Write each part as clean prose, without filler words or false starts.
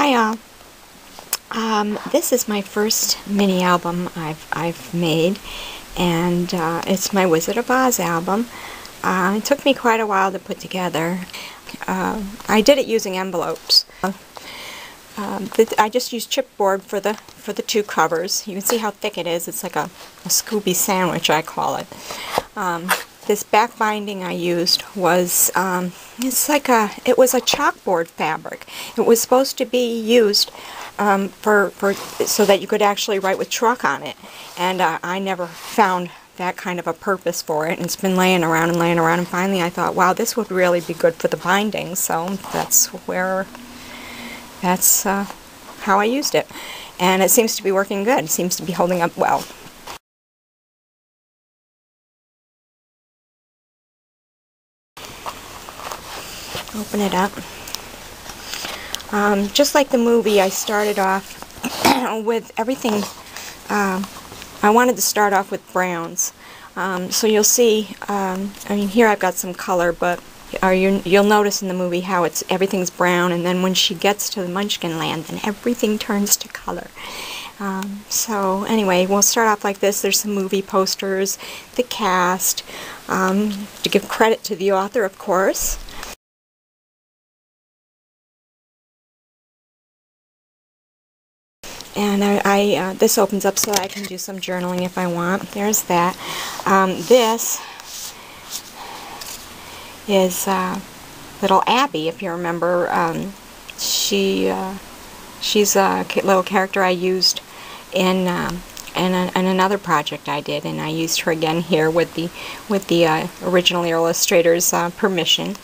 Hi all. This is my first mini album I've made, and it's my Wizard of Oz album. It took me quite a while to put together. I did it using envelopes. I just used chipboard for the two covers. You can see how thick it is. It's like a Scooby sandwich, I call it. This back binding I used was it was a chalkboard fabric. It was supposed to be used so that you could actually write with chalk on it, and I never found that kind of a purpose for it, and it's been laying around, and finally I thought, wow, this would really be good for the binding, so that's how I used it, and it seems to be working good. It seems to be holding up well. Open it up. Just like the movie, I started off with everything. I wanted to start off with browns. So you'll see, I mean, here I've got some color, but you'll notice in the movie how everything's brown, and then when she gets to the Munchkin land, then everything turns to color. So anyway, we'll start off like this. There's some movie posters, the cast, to give credit to the author, of course. And this opens up so I can do some journaling if I want. There's that. This is little Abby, if you remember. She's a little character I used in another project I did, and I used her again here with the original illustrator's permission.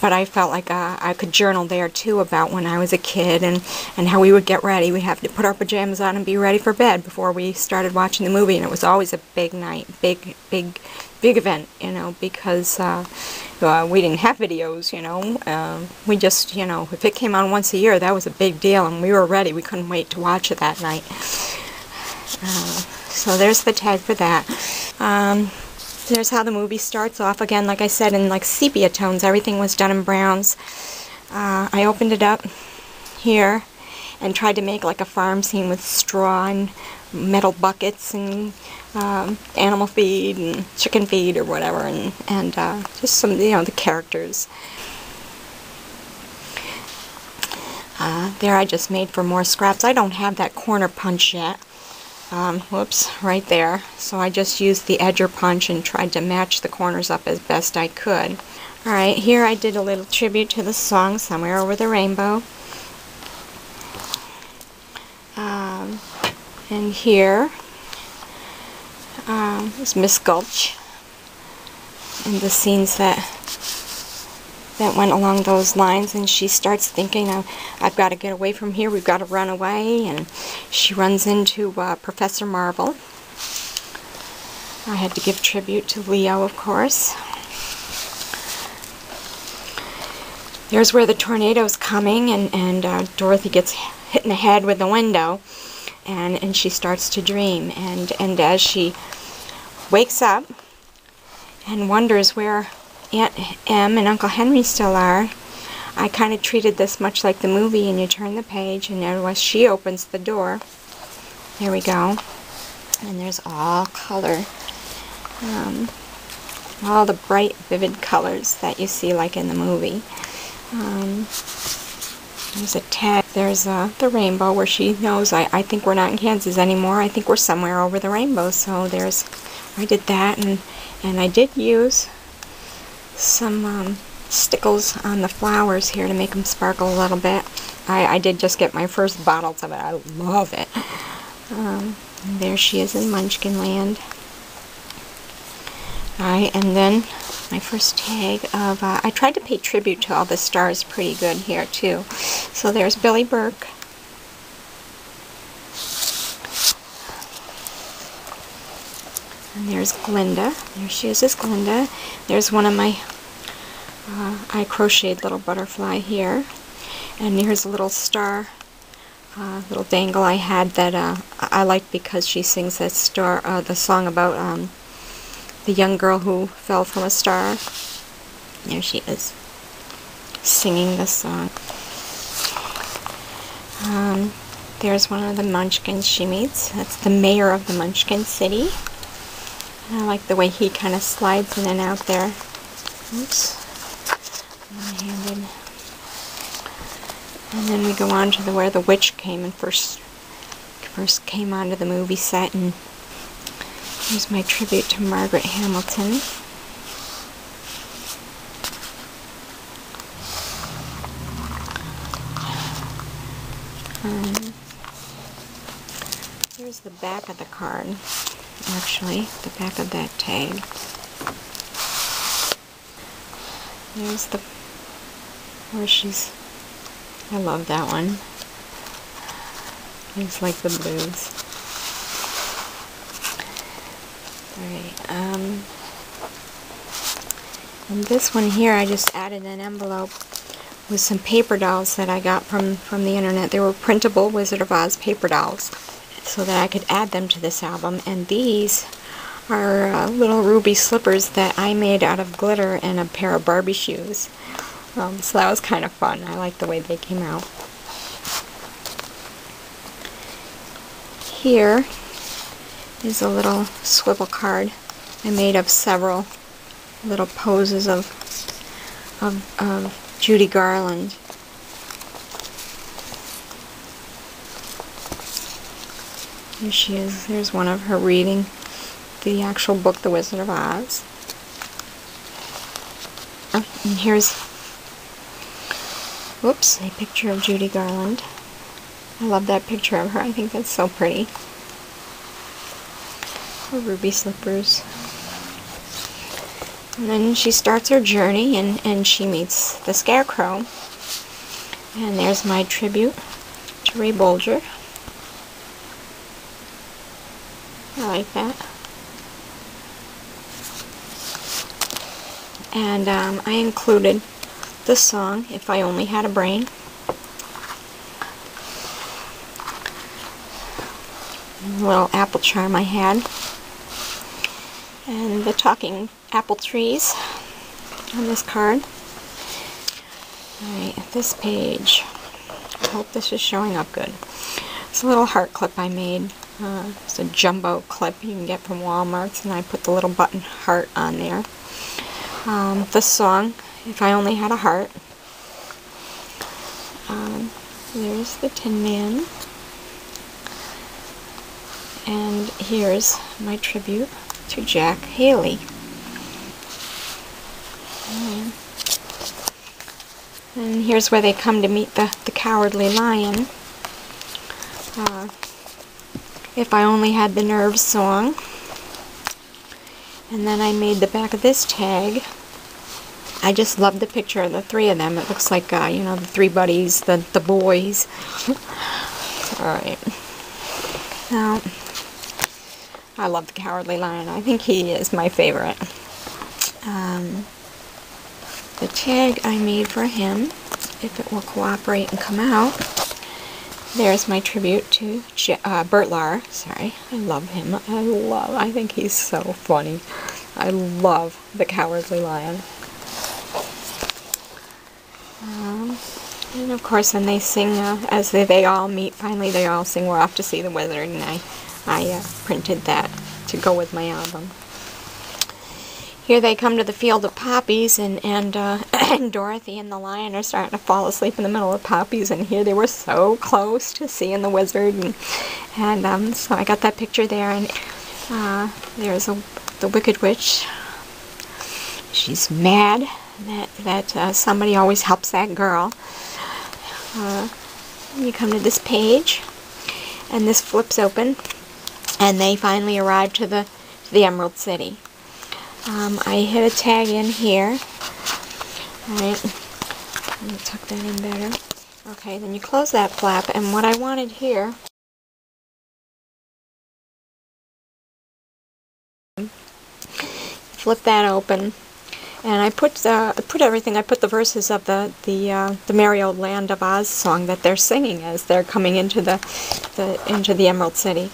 But I felt like I could journal there too about when I was a kid and how we would get ready. We'd have to put our pajamas on and be ready for bed before we started watching the movie, and it was always a big night, big event, you know, because we didn't have videos, you know. We just, you know, if it came on once a year, that was a big deal, and we were ready. We couldn't wait to watch it that night. So there's the tag for that. There's how the movie starts off. Again, like I said, in like sepia tones. Everything was done in browns. I opened it up here and tried to make like a farm scene with straw and metal buckets and animal feed and chicken feed or whatever, and just some, you know, the characters. There I just made for more scraps. I don't have that corner punch yet. Whoops, right there. So I just used the edger punch and tried to match the corners up as best I could. Alright, here I did a little tribute to the song Somewhere Over the Rainbow. And here is Miss Gulch and the scenes that went along those lines, and she starts thinking, I've got to get away from here, we've got to run away, and she runs into Professor Marvel. I had to give tribute to Leo, of course. There's where the tornado's coming, and Dorothy gets hit in the head with the window, and she starts to dream, and as she wakes up and wonders where Aunt Em and Uncle Henry still are, I kind of treated this much like the movie, and you turn the page, and there she opens the door. There we go. And there's all color. All the bright, vivid colors that you see like in the movie. There's a tag. There's the rainbow where she knows, I think we're not in Kansas anymore. I think we're somewhere over the rainbow. So I did that, and I did use some stickles on the flowers here to make them sparkle a little bit. I did just get my first bottles of it. I love it. And there she is in Munchkin Land. Alright, and then my first tag of, I tried to pay tribute to all the stars pretty good here too. So there's Billy Burke. And there's Glinda. There she is as Glinda. There's one of my, I crocheted little butterfly here. And here's a little star, little dangle I had that I liked because she sings that star, the song about the young girl who fell from a star. There she is, singing the song. There's one of the Munchkins she meets. That's the mayor of the Munchkin City. I like the way he kind of slides in and out there. Oops. One-handed. And then we go on to where the witch came and first came onto the movie set, and here's my tribute to Margaret Hamilton. Here's the back of the card, actually, the back of that tag. There's the, where she's, I love that one. I just like the blues. Alright, and this one here I just added an envelope with some paper dolls that I got from the internet. They were printable Wizard of Oz paper dolls, so that I could add them to this album. And these are little ruby slippers that I made out of glitter and a pair of Barbie shoes. So that was kind of fun. I like the way they came out. Here is a little swivel card I made of several little poses of Judy Garland. Here she is. There's one of her reading the actual book, The Wizard of Oz. Oh, and here's, whoops, a picture of Judy Garland. I love that picture of her. I think that's so pretty. Her ruby slippers. And then she starts her journey, and she meets the Scarecrow. And there's my tribute to Ray Bolger. I like that. And I included the song, If I Only Had a Brain. A little apple charm I had. And the talking apple trees on this card. Alright, this page. I hope this is showing up good. It's a little heart clip I made. It's a jumbo clip you can get from Walmart, and I put the little button heart on there. The song, If I Only Had a Heart. There's the Tin Man. And here's my tribute to Jack Haley. And here's where they come to meet the Cowardly Lion. If I Only Had the Nerves song. And then I made the back of this tag. I just love the picture of the three of them. It looks like, you know, the three buddies, the boys. Alright. Now, I love the Cowardly Lion. I think he is my favorite. The tag I made for him, if it will cooperate and come out, there's my tribute to Bert Lahr. Sorry, I love him. I think he's so funny. I love the Cowardly Lion. And of course, when they sing, as they all meet, finally they all sing, "We're off to see the wizard," and I printed that to go with my album. Here they come to the field of poppies, and Dorothy and the lion are starting to fall asleep in the middle of poppies, and here they were so close to seeing the wizard, and so I got that picture there, and there's the Wicked Witch. She's mad that somebody always helps that girl. You come to this page, and this flips open, and they finally arrive to the Emerald City. I hit a tag in here. Alright, let me tuck that in better. Okay, then you close that flap, and what I wanted here, flip that open, and I put everything. I put the verses of the Merry Old Land of Oz song that they're singing as they're coming into the Emerald City.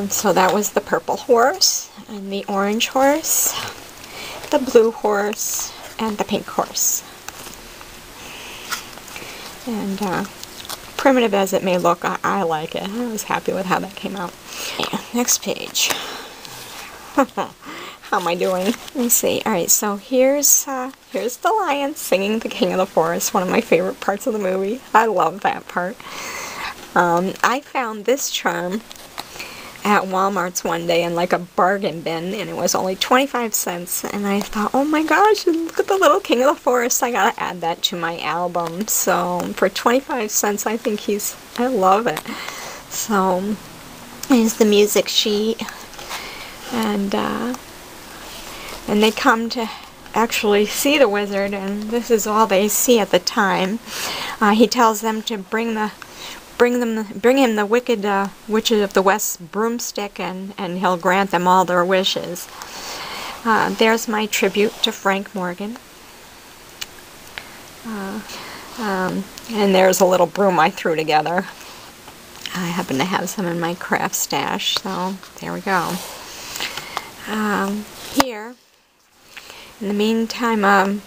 So that was the purple horse, and the orange horse, the blue horse, and the pink horse. And primitive as it may look, I like it. I was happy with how that came out. Yeah, next page. How am I doing? Let me see. Alright, so here's the lion singing the King of the Forest, one of my favorite parts of the movie. I love that part. I found this charm at Walmart's one day in like a bargain bin, and it was only 25 cents, and I thought, oh my gosh, look at the little King of the Forest, I gotta add that to my album. So for 25 cents, I think I love it. So here's the music sheet, and they come to actually see the wizard, and this is all they see at the time. He tells them to bring him the wicked witches of the West broomstick, and he'll grant them all their wishes. There's my tribute to Frank Morgan. And there's a little broom I threw together. I happen to have some in my craft stash, so there we go. Here, in the meantime,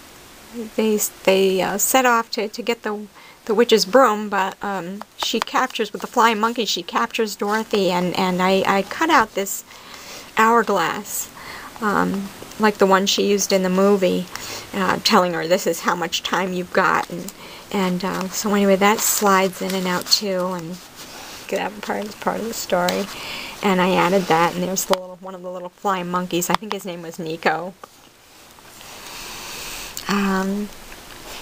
they set off to get the witch's broom, but she captures, with the flying monkey, she captures Dorothy, and I cut out this hourglass, like the one she used in the movie, telling her this is how much time you've got, and so anyway, that slides in and out too, and that part is part of the story, and I added that, and there's one of the little flying monkeys. I think his name was Nico.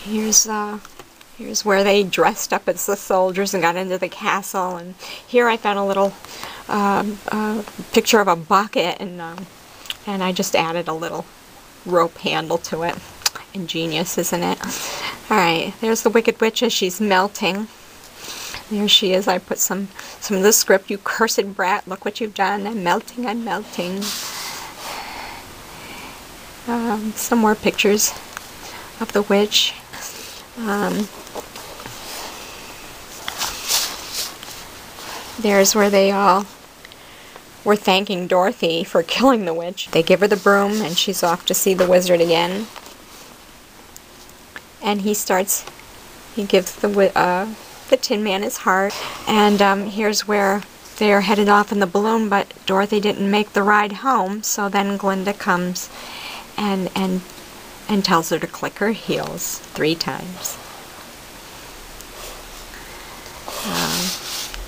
Here's where they dressed up as the soldiers and got into the castle, and here I found a little picture of a bucket, and I just added a little rope handle to it. Ingenious, isn't it? Alright, there's the Wicked Witch as she's melting. There she is. I put some of the script. You cursed brat, look what you've done. I'm melting, I'm melting. Some more pictures of the witch. There's where they all were thanking Dorothy for killing the witch. They give her the broom, and she's off to see the wizard again. And he gives the Tin Man his heart. And here's where they're headed off in the balloon, but Dorothy didn't make the ride home, so then Glinda comes and tells her to click her heels 3 times.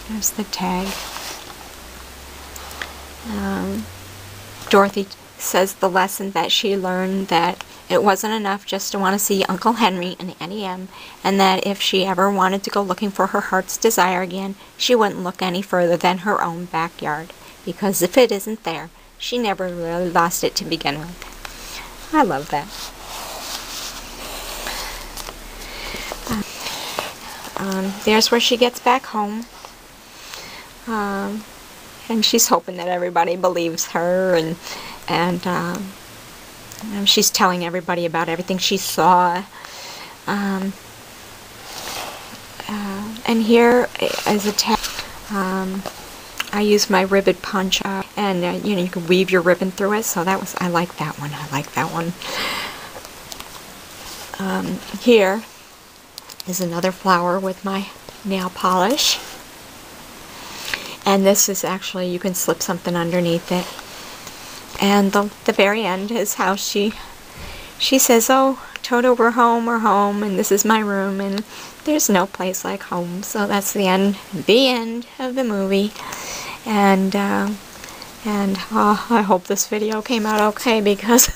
There's the tag. Dorothy says the lesson that she learned, that it wasn't enough just to want to see Uncle Henry and Auntie Em, and that if she ever wanted to go looking for her heart's desire again, she wouldn't look any further than her own backyard, because if it isn't there, she never really lost it to begin with. I love that. There's where she gets back home, and she's hoping that everybody believes her, and she's telling everybody about everything she saw. And here is a tag. I use my ribbon punch, and you can weave your ribbon through it. So I like that one. I like that one. Here is another flower with my nail polish, and this is actually, you can slip something underneath it. And the very end is how she says, "Oh, Toto, we're home, and this is my room, and there's no place like home." So that's the end of the movie. And I hope this video came out okay, because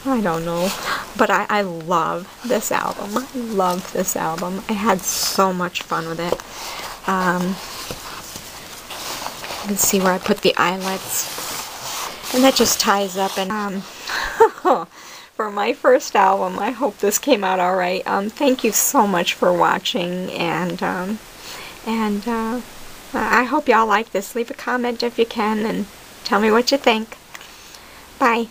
I don't know, but I love this album. I love this album. I had so much fun with it. You can see where I put the eyelets, and that just ties up. And for my first album, I hope this came out all right. Thank you so much for watching, and I hope y'all like this. Leave a comment if you can, and tell me what you think. Bye.